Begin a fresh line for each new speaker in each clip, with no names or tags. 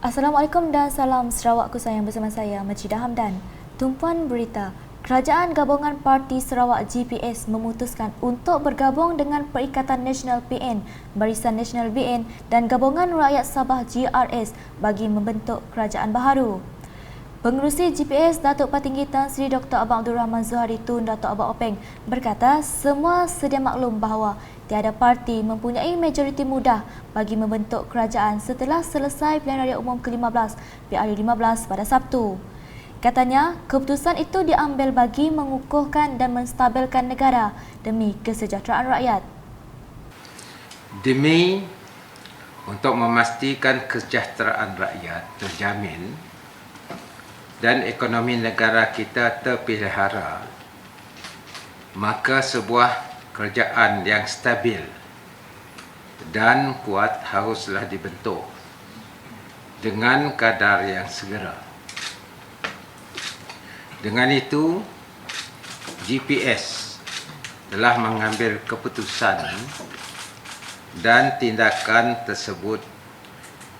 Assalamualaikum dan salam Sarawakku sayang, bersama saya Majidah Hamdan. Tumpuan berita, Kerajaan Gabungan Parti Sarawak GPS memutuskan untuk bergabung dengan Perikatan Nasional PN, Barisan Nasional BN dan Gabungan Rakyat Sabah GRS bagi membentuk kerajaan baharu. Pengerusi GPS Datuk Patinggi Tan Sri Dr. Abang Abdul Rahman Zuhari Tun Datuk Abang Openg berkata semua sedia maklum bahawa tiada parti mempunyai majoriti mudah bagi membentuk kerajaan setelah selesai pilihan raya umum ke-15 PRU15 pada Sabtu. Katanya, keputusan itu diambil bagi mengukuhkan dan menstabilkan negara demi kesejahteraan rakyat.
Demi untuk memastikan kesejahteraan rakyat terjamin dan ekonomi negara kita terpelihara, maka sebuah kerajaan yang stabil dan kuat haruslah dibentuk dengan kadar yang segera. Dengan itu, GPS telah mengambil keputusan dan tindakan tersebut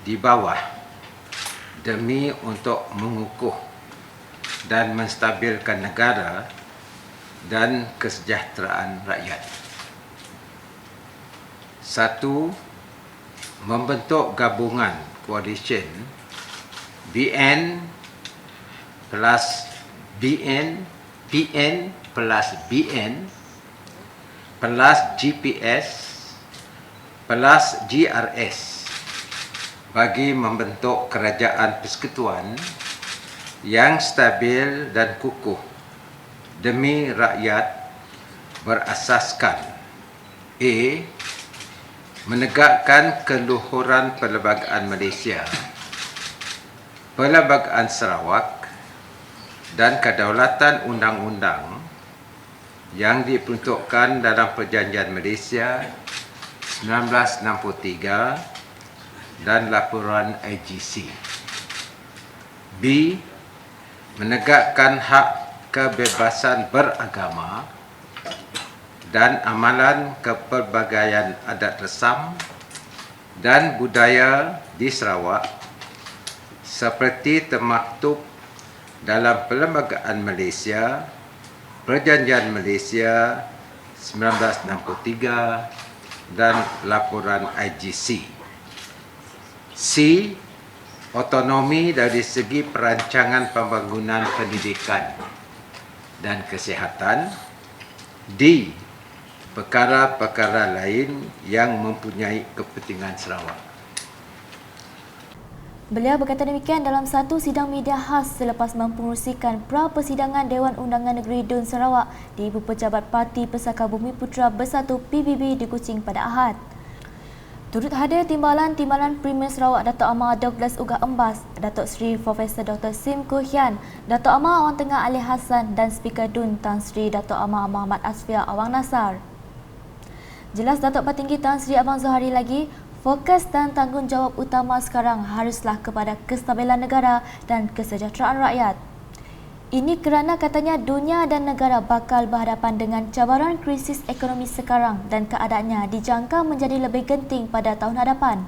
di bawah demi untuk mengukuh dan menstabilkan negara dan kesejahteraan rakyat. 1. Membentuk gabungan koalisi BN plus BN, PN plus BN plus GPS plus GRS bagi membentuk kerajaan persekutuan yang stabil dan kukuh demi rakyat berasaskan A. Menegakkan keluhuran Perlembagaan Malaysia, Perlembagaan Sarawak dan kedaulatan undang-undang yang diperuntukkan dalam Perjanjian Malaysia 1963 dan laporan IGC. B. Menegakkan hak kebebasan beragama dan amalan kepelbagaian adat resam dan budaya di Sarawak seperti termaktub dalam Perlembagaan Malaysia, Perjanjian Malaysia 1963 dan laporan IGC. C. Otonomi dari segi perancangan pembangunan pendidikan dan kesihatan. D. Perkara-perkara lain yang mempunyai kepentingan Sarawak.
Beliau berkata demikian dalam satu sidang media khas selepas mempengerusikan pra-persidangan Dewan Undangan Negeri Dun Sarawak di Ibu Pejabat Parti Pesaka Bumi Putera Bersatu PBB di Kuching pada Ahad. Turut hadir Timbalan Premier Sarawak Datuk Amar Douglas Ugah Embas, Datuk Seri Profesor Dr. Sim Koo Hian, Datuk Amar Awang Tengah Ali Hassan dan Speaker Dun Tan Sri Datuk Amar Muhammad Asfia Awang Nasar. Jelas Datuk Patinggi Tan Sri Abang Zuhari lagi, fokus dan tanggungjawab utama sekarang haruslah kepada kestabilan negara dan kesejahteraan rakyat. Ini kerana katanya dunia dan negara bakal berhadapan dengan cabaran krisis ekonomi sekarang dan keadaannya dijangka menjadi lebih genting pada tahun hadapan.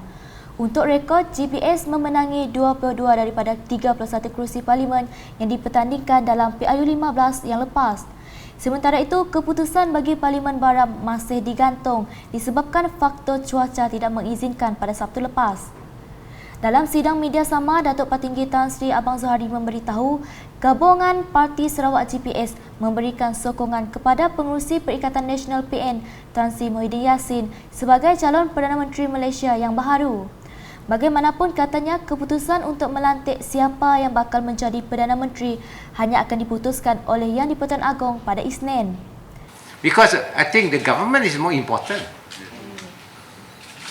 Untuk rekod, GPS memenangi 22 daripada 31 kerusi parlimen yang dipertandingkan dalam PRU15 yang lepas. Sementara itu, keputusan bagi Parlimen Baram masih digantung disebabkan faktor cuaca tidak mengizinkan pada Sabtu lepas. Dalam sidang media sama, Datuk Patinggi Tan Sri Abang Zuhari memberitahu Gabungan Parti Sarawak GPS memberikan sokongan kepada pengerusi Perikatan Nasional PN Tan Sri Muhyiddin Yassin sebagai calon Perdana Menteri Malaysia yang baharu. Bagaimanapun katanya, keputusan untuk melantik siapa yang bakal menjadi Perdana Menteri hanya akan diputuskan oleh Yang di-Pertuan Agong pada Isnin.
Because I think the government is more important.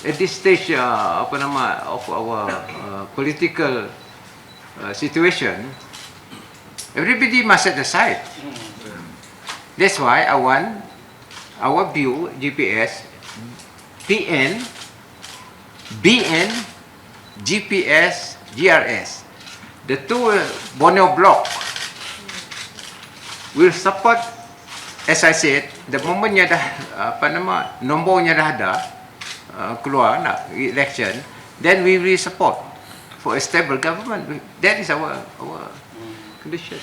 At this stage of our political situation, everybody must set aside. That's why I want our view, GPS, PN, BN, GPS, GRS, the two Borneo bloc will support, as I said, the momentnya dah nombornya dah ada keluar nak election, then we will support. for a stable government. That is our condition.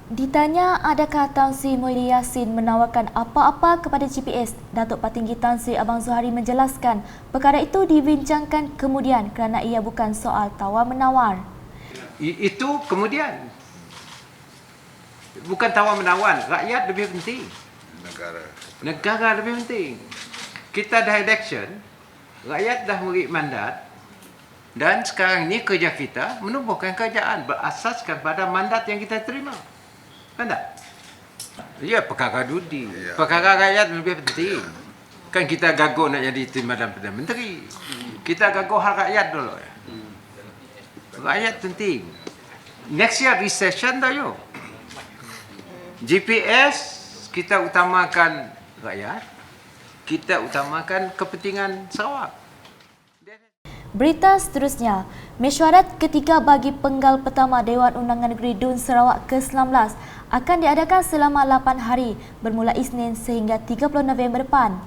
Ditanya adakah Tan Sri Muhyiddin Yassin menawarkan apa-apa kepada GPS, Datuk Petinggi Tan Sri Abang Zuhari menjelaskan perkara itu dibincangkan kemudian kerana ia bukan soal tawar-menawar.
Itu kemudian. Bukan tawar-menawar, rakyat lebih penting. Negara lebih penting. Kita dah election, rakyat dah beri mandat dan sekarang ni kerja kita menubuhkan kerajaan berasaskan pada mandat yang kita terima. Kan tak? Ya, perkara dudi. Perkara rakyat lebih penting. Kan kita gaguh nak jadi Timbalan Perdana Menteri. Kita gaguh hal rakyat dulu. Rakyat penting. Next year recession dah yo. GPS kita utamakan rakyat. Kita utamakan kepentingan Sarawak.
Berita seterusnya, mesyuarat ketiga bagi penggal pertama Dewan Undangan Negeri Dun Sarawak ke-19 akan diadakan selama 8 hari bermula Isnin sehingga 30 November depan.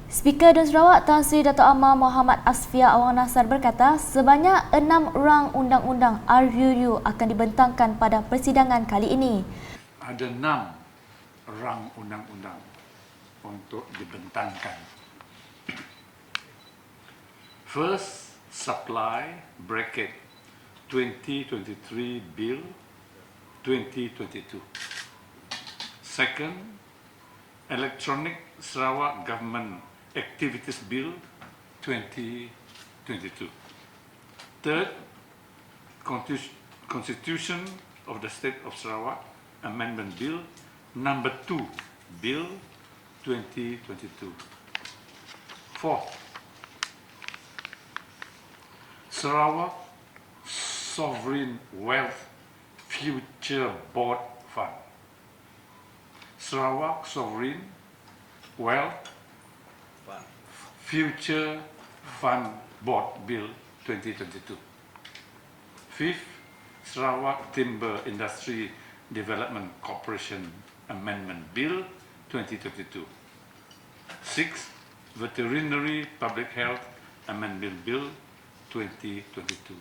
Speaker Dun Sarawak Tan Sri Dato' Amar Muhammad Asfia Awang Nasar berkata sebanyak 6 rang undang-undang RUU akan dibentangkan pada persidangan kali ini.
Ada 6 rang undang-undang untuk dibentangkan. First, Supply Bracket 2023 Bill 2022. Second, Electronic Sarawak Government Activities Bill 2022. Third, Constitution of the State of Sarawak Amendment Bill Number 2 Bill 2022. Fourth, Sarawak Sovereign Wealth Future Board Fund. Sarawak Sovereign Wealth Future Fund Board Bill 2022. Fifth, Sarawak Timber Industry Development Corporation Amendment Bill 2022. Sixth, Veterinary Public Health Amendment Bill 2022.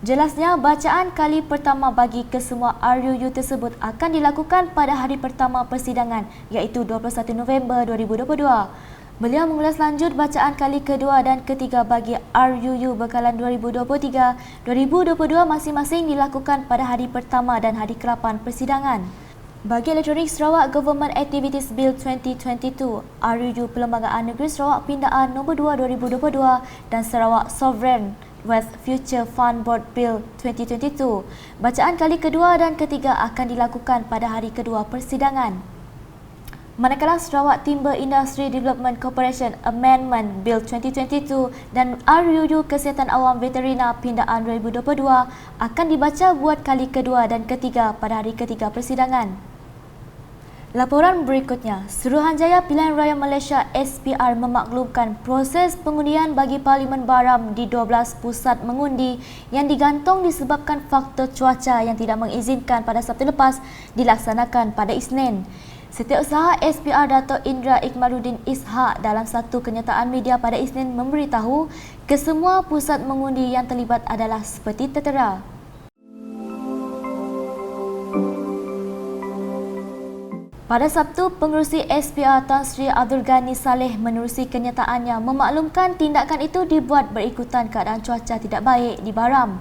Jelasnya, bacaan kali pertama bagi kesemua RUU tersebut akan dilakukan pada hari pertama persidangan iaitu 21 November 2022. Beliau mengulas lanjut bacaan kali kedua dan ketiga bagi RUU bekalan 2023-2022 masing-masing dilakukan pada hari pertama dan hari ke-8 persidangan. Bagi Elektronik Sarawak Government Activities Bill 2022, RUU Perlembagaan Negeri Sarawak Pindaan Nombor 2 2022 dan Sarawak Sovereign Wealth Future Fund Board Bill 2022. Bacaan kali kedua dan ketiga akan dilakukan pada hari kedua persidangan. Manakala Sarawak Timber Industry Development Corporation Amendment Bill 2022 dan RUU Kesihatan Awam Veterina Pindaan 2022 akan dibaca buat kali kedua dan ketiga pada hari ketiga persidangan. Laporan berikutnya, Suruhanjaya Pilihan Raya Malaysia SPR memaklumkan proses pengundian bagi Parlimen Baram di 12 pusat mengundi yang digantung disebabkan faktor cuaca yang tidak mengizinkan pada Sabtu lepas dilaksanakan pada Isnin. Setiausaha SPR Dato' Indra Ikmaluddin Ishak dalam satu kenyataan media pada Isnin memberitahu kesemua pusat mengundi yang terlibat adalah seperti tertera. Pada Sabtu, Pengerusi SPR Tan Sri Abdul Ghani Saleh menerusi kenyataannya memaklumkan tindakan itu dibuat berikutan keadaan cuaca tidak baik di Baram.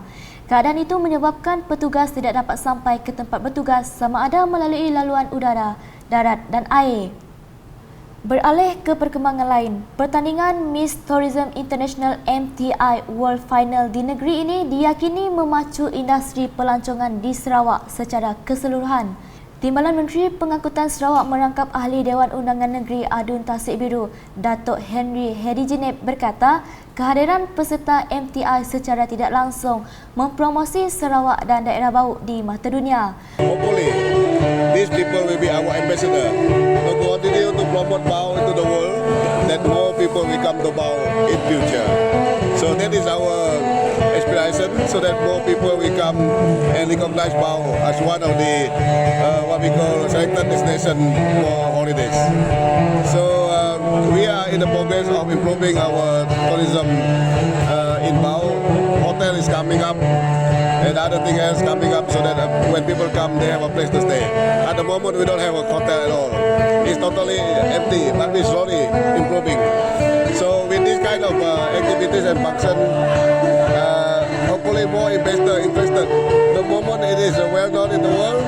Keadaan itu menyebabkan petugas tidak dapat sampai ke tempat bertugas sama ada melalui laluan udara, darat dan air. Beralih ke perkembangan lain, pertandingan Miss Tourism International MTI World Final di negeri ini diyakini memacu industri pelancongan di Sarawak secara keseluruhan. Timbalan Menteri Pengangkutan Sarawak merangkap Ahli Dewan Undangan Negeri Adun Tasik Biru, Datuk Henry Hedijineb berkata, kehadiran peserta MTI secara tidak langsung mempromosi Sarawak dan daerah Bauk di mata dunia.
Hopefully, these people will be our ambassador to continue to promote Bauk into the world, that more people will come to Bauk in future. So that is our aspiration, so that more people will come and recognize Bauk as one of the what we call selected destination for holidays. So we are in the progress of improving our tourism in Bauk. Hotel is coming up, and other thing else coming up, so that when people come, they have a place to stay. At the moment, we don't have a hotel at all. It's totally empty, but we're slowly improving. So with this kind of activities and function, hopefully more investor interested. The moment it is well known in the world,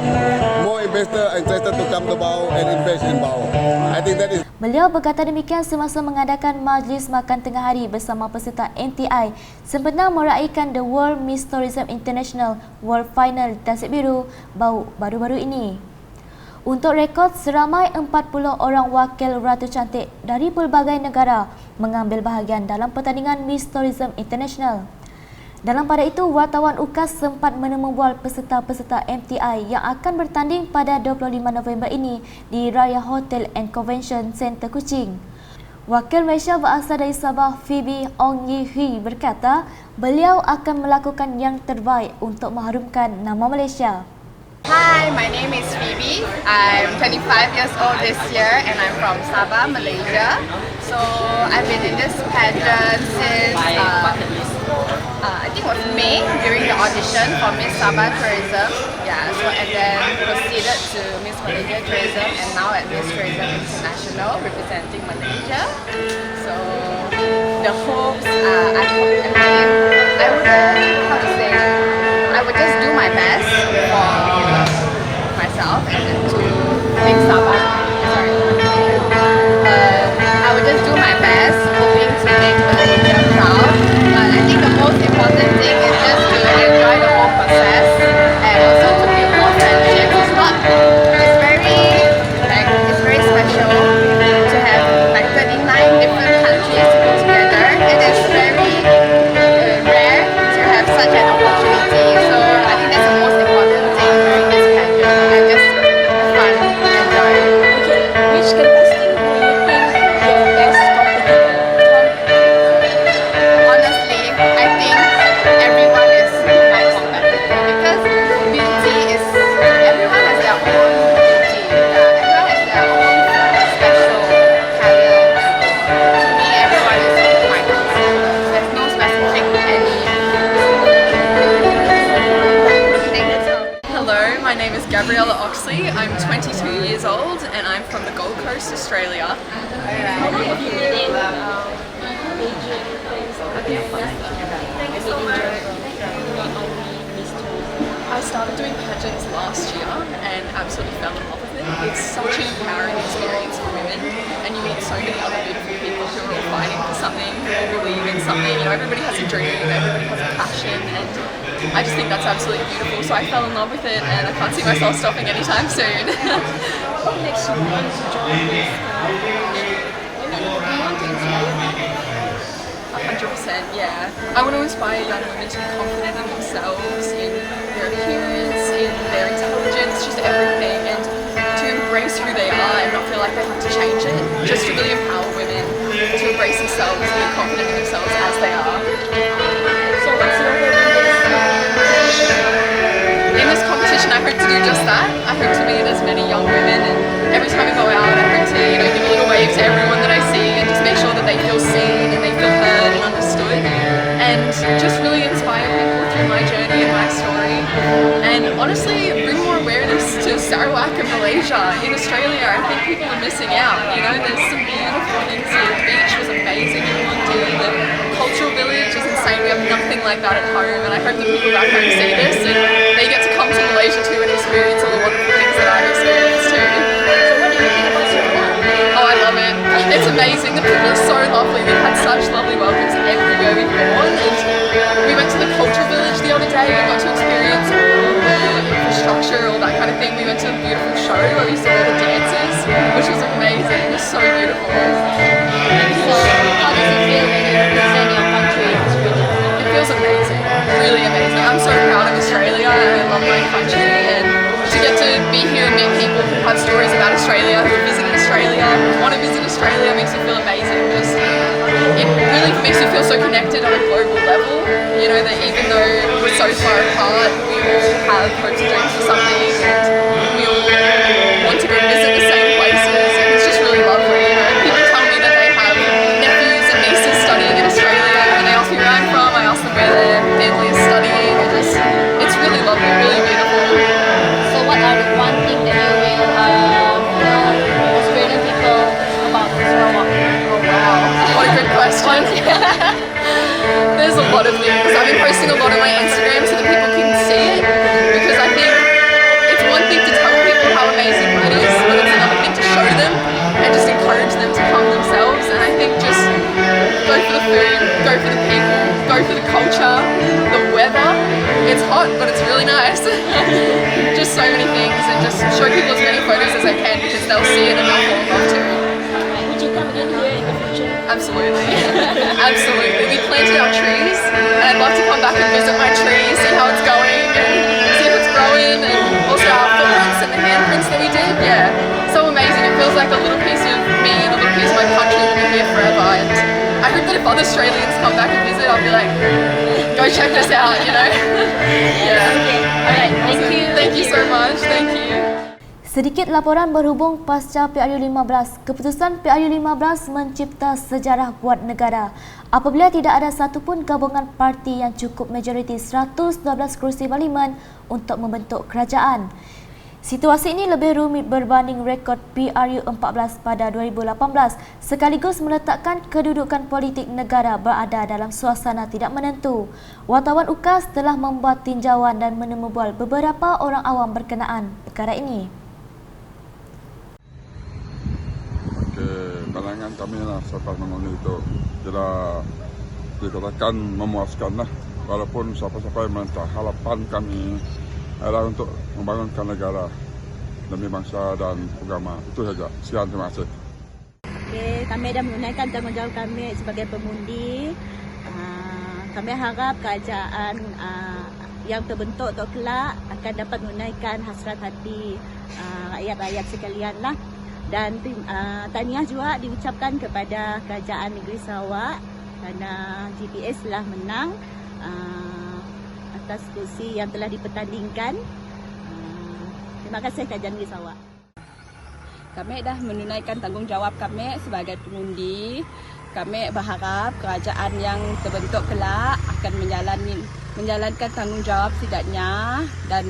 more investor interested to come to Bau and invest in Bau. I think that is.
Beliau berkata demikian semasa mengadakan majlis makan tengah hari bersama peserta MTI sempena meraihkan The World Miss Tourism International World Final di Tasik Biru Bau baru-baru ini. Untuk rekod, seramai 40 orang wakil ratu cantik dari pelbagai negara mengambil bahagian dalam pertandingan Miss Tourism International. Dalam pada itu, wartawan UKAS sempat menemubual peserta-peserta MTI yang akan bertanding pada 25 November ini di Raya Hotel and Convention Center Kuching. Wakil Malaysia berasal dari Sabah, Phoebe Ong Yi Hui berkata, beliau akan melakukan yang terbaik untuk mengharumkan nama Malaysia.
Hi, my name is Phoebe. I'm 25 years old this year and I'm from Sabah, Malaysia. So I've been in this pageant since I think it was May during the audition for Miss Sabah Tourism. Yeah, so and then proceeded to Miss Malaysia Tourism and now at Miss Tourism International representing Malaysia. So the hopes, I would just do my best for myself and to make Sabah. I would just do my best, hoping to make Malaysia proud. But I think the most important thing is just to enjoy the whole process and also to build more friendships. It's very special to have like 39 different countries to go together. It is very rare to have such an opportunity. So I think that's the most important thing during this pageant. I just have fun and enjoy.
Which contestant do you think your best competitor?
Honestly, I think everyone is my competitor because beauty is, everyone has their own beauty. Everyone has their own special talent. To me, everyone is my competitor. There's no specific any.
Hello, my name is Gabriella Oxley. I'm 22 years old and I'm from the Gold Coast, Australia.
How long have you been in Beijing? Thank you so much.
I started doing pageants last year and absolutely fell in love with it. It's such an empowering experience for women and you meet so many other beautiful people who are all fighting for something, who all believe in something. You know, everybody has a dream, everybody has a passion, and I just think that's absolutely beautiful. So I fell in love with it and I can't see myself stopping anytime soon.
What makes you want to join this competition?
100%, yeah. I want to inspire young women to be confident in themselves, in their appearance, in their intelligence, just everything, and to embrace who they are and not feel like they have to change it. Just to really empower women to embrace themselves and be confident in themselves as they are.
So what's your goal
In this competition, I hope to do just that. I hope to meet as many young women, and every time I go out, I hope to, you know, give a little wave to everyone that I see and just make sure that they feel seen and they feel heard and understood, and just really inspire people through my journey and my story. And honestly, bring more awareness to Sarawak and Malaysia. In Australia, I think people are missing out. You know, there's some beautiful things here. The beach was amazing in Mundi. The cultural village is insane. We have nothing like that at home, and I hope that people back home see this and they get to come to Malaysia too and experience all the wonderful things that I've experienced too. Oh, I love it. It's amazing. The people are so lovely. We've had such lovely welcomes everywhere we've gone. And we went to the cultural village the other day. We got to experience all the infrastructure, all that kind of thing. We went to a beautiful show where we saw all the dances, which was amazing. It was so beautiful.
So how does it feel when you represent your country in Australia?
It feels amazing, really amazing. I'm so proud of Australia and I love my country, and to get to be here and meet people who have stories about Australia, who have visited Australia, who want to visit Australia, makes me feel amazing. Just, it really makes me feel so connected on a global level, you know, that even though we're so far apart, we all have hopes and dreams for something, and we all want to go visit the same places, and it's just really lovely. You know, people tell me that they have nephews and nieces studying in Australia, and they ask me where I'm from, I ask them where their family is hot, but it's really nice. Just so many things, and just show people as many photos as I can because they'll see it and they'll fall in love too.
Would you come again here in the future?
Absolutely. Absolutely. We planted our trees and I'd love to come back and visit my tree, see how it's going and see if it's growing, and also our footprints and the handprints that we did. Yeah. So amazing. It feels like a little piece of me and a little piece of my country will be here forever, and I hope that if other Australians come back and visit, I'll be like, go check this out, you know? Yeah.
Alright, thank you.
Thank you so much. Thank you.
Sedikit laporan berhubung pasca PRU15. Keputusan PRU15 mencipta sejarah buat negara apabila tidak ada satupun gabungan parti yang cukup majoriti 112 kerusi parlimen untuk membentuk kerajaan. Situasi ini lebih rumit berbanding rekod PRU14 pada 2018 sekaligus meletakkan kedudukan politik negara berada dalam suasana tidak menentu. Wartawan UKAS telah membuat tinjauan dan menemubual beberapa orang awam berkenaan perkara ini.
Pandangan kami lah selepas mengenai itu tidak dikatakan memuaskan lah, walaupun siapa-siapa yang mentah, harapan kami adalah untuk membangunkan negara demi bangsa dan agama. Itu saja. Sekian, terima kasih.
Okay, kami dah menunaikan tanggungjawab kami sebagai pengundi. Kami harap kerajaan yang terbentuk untuk kelak akan dapat menunaikan hasrat hati rakyat-rakyat sekalian lah. Dan tahniah juga diucapkan kepada Kerajaan Negeri Sarawak kerana GPS telah menang atas kursi yang telah dipertandingkan. Terima kasih Kerajaan Negeri Sarawak.
Kami dah menunaikan tanggungjawab kami sebagai pengundi. Kami berharap kerajaan yang terbentuk kelak akan menjalankan tanggungjawab setidaknya dan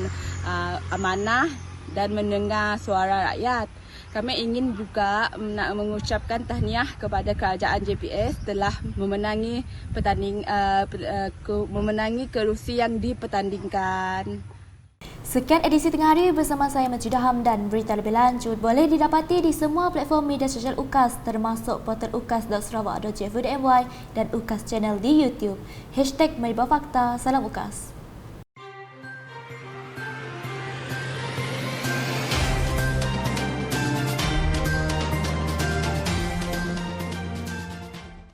amanah dan mendengar suara rakyat. Kami ingin juga mengucapkan tahniah kepada kerajaan JPS telah memenangi memenangi kerusi yang dipertandingkan.
Sekian edisi tengah hari bersama saya Majidah Hamdan. Berita lebih lanjut boleh didapati di semua platform media sosial UKAS termasuk portal ukas.sarawak.gov.my dan UKAS Channel di YouTube. #MariBawFakta. Salam UKAS.